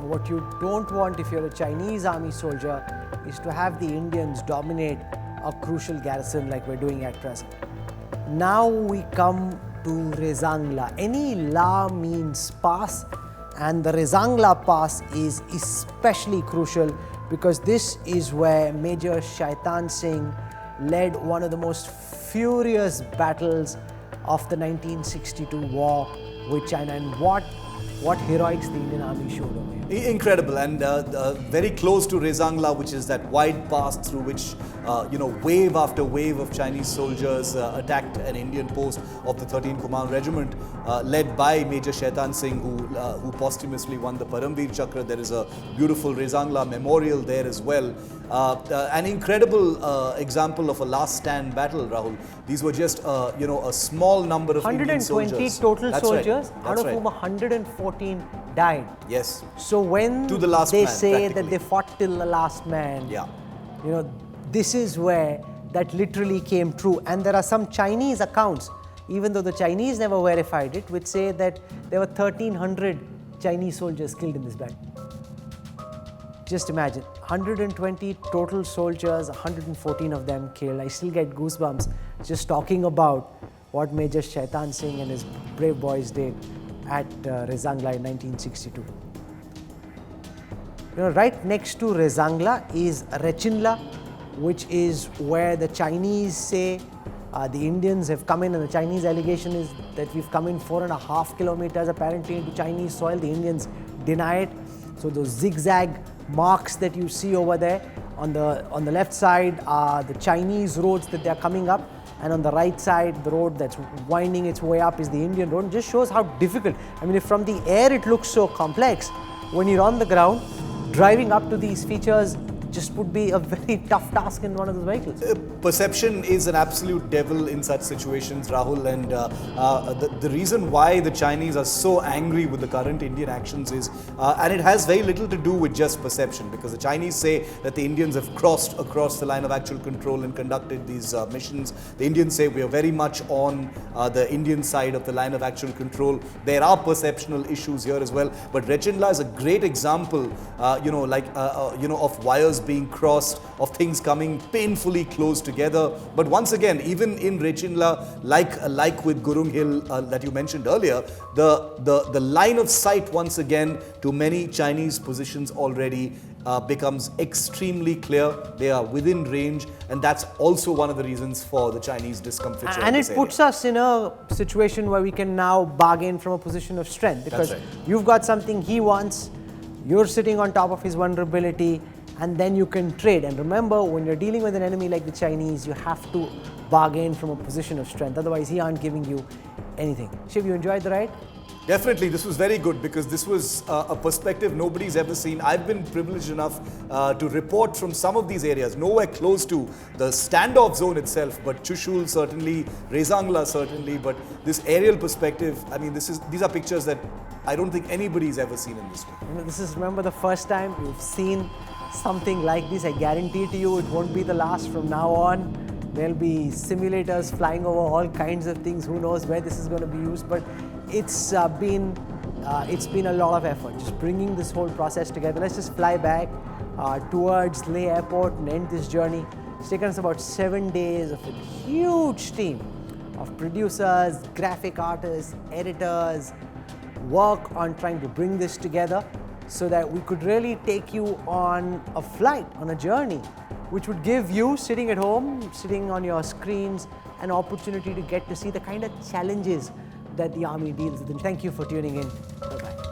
what you don't want if you're a Chinese army soldier is to have the Indians dominate a crucial garrison like we're doing at present. Now we come to Rezang La. Any La means pass, and the Rezang La Pass is especially crucial because this is where Major Shaitan Singh led one of the most furious battles of the 1962 war with China, and what heroics the Indian Army showed over here. Incredible, and very close to Rezang La, which is that wide pass through which wave after wave of Chinese soldiers attacked an Indian post of the 13th Command Regiment, led by Major Shaitan Singh, who posthumously won the Paramveer Chakra. There is a beautiful Rezang La memorial there as well. An incredible example of a last stand battle, Rahul. These were just a small number of Indian soldiers. 120 total soldiers, out of whom 114 died. Yes. So when they say that they fought till the last man, this is where that literally came true. And there are some Chinese accounts, even though the Chinese never verified it, which say that there were 1,300 Chinese soldiers killed in this battle. Just imagine, 120 total soldiers, 114 of them killed. I still get goosebumps just talking about what Major Shaitan Singh and his brave boys did at Rezang La in 1962. Right next to Rezang La is Rezang La, which is where the Chinese say the Indians have come in, and the Chinese allegation is that we've come in 4.5 kilometers apparently into Chinese soil. The Indians deny it. So those zigzag marks that you see over there on the left side are the Chinese roads that they're coming up, and on the right side, the road that's winding its way up is the Indian road. It just shows how difficult. I mean, if from the air it looks so complex, when you're on the ground, driving up to these features just would be a very tough task in one of those vehicles. Perception is an absolute devil in such situations, Rahul, and the reason why the Chinese are so angry with the current Indian actions is, and it has very little to do with just perception, because the Chinese say that the Indians have crossed across the line of actual control and conducted these missions. The Indians say we are very much on the Indian side of the line of actual control. There are perceptional issues here as well, but Rezang La is a great example, of wires being crossed, of things coming painfully close together. But once again, even in Rezang La, like with Gurung Hill that you mentioned earlier, the line of sight once again to many Chinese positions already becomes extremely clear. They are within range, and that's also one of the reasons for the Chinese discomfiture. And it puts us in a situation where we can now bargain from a position of strength, because you've got something he wants, you're sitting on top of his vulnerability, and then you can trade. And remember, when you're dealing with an enemy like the Chinese, you have to bargain from a position of strength. Otherwise, he aren't giving you anything. Shiv, you enjoyed the ride? Definitely, this was very good, because this was a perspective nobody's ever seen. I've been privileged enough to report from some of these areas, nowhere close to the standoff zone itself, but Chushul certainly, Rezang La certainly, but this aerial perspective, I mean, these are pictures that I don't think anybody's ever seen in this way. This is, remember, the first time you've seen something like this. I guarantee to you it won't be the last from now on. There'll be simulators flying over all kinds of things. Who knows where this is going to be used, but it's been a lot of effort just bringing this whole process together. Let's just fly back towards Leh Airport and end this journey. It's taken us about 7 days of a huge team of producers, graphic artists, editors, work on trying to bring this together so that we could really take you on a flight, on a journey, which would give you, sitting at home, sitting on your screens, an opportunity to get to see the kind of challenges that the Army deals with. And thank you for tuning in. Bye-bye.